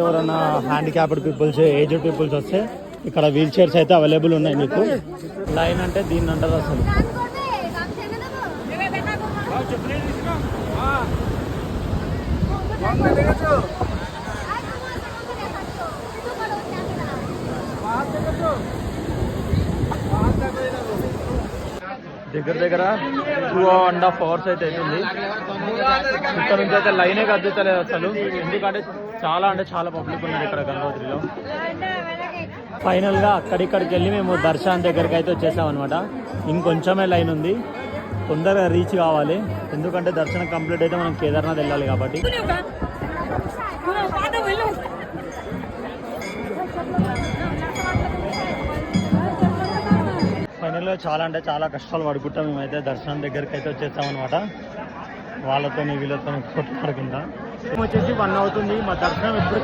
ఎవరైనా handicapped peoples, aged peoples వస్తే ఇక్కడ వీల్ చైర్స్ అయితే అవైలబుల్ ఉన్నాయి మీకు. లైన్ అంటే దీన్ని అంటారు అసలు. దగ్గర దగ్గర 2.5 hours అయితే అవుతుంది. ఇక్కడ నుంచి అయితే లైనే కదులుతలేదు అసలు, ఎందుకంటే చాలా పబ్లిక్ ఉన్నారు ఇక్కడ గంగోత్రిలో. ఫైనల్గా అక్కడిక్కడికి వెళ్ళి మేము దర్శనం దగ్గరికి అయితే వచ్చేసాం అనమాట. ఇంకొంచెమే లైన్ ఉంది, తొందరగా రీచ్ కావాలి, ఎందుకంటే దర్శనం కంప్లీట్ అయితే మనం కేదార్నాథ్ వెళ్ళాలి కాబట్టి. ఫైనల్గా చాలా కష్టాలు పడుకుంటాం మేమైతే దర్శనం దగ్గరికి అయితే వచ్చేస్తాం అనమాట. వాళ్ళతో వీళ్ళతో కొట్లాడకుండా వచ్చేసి 1 అవుతుంది. మా దర్శనం ఎప్పుడు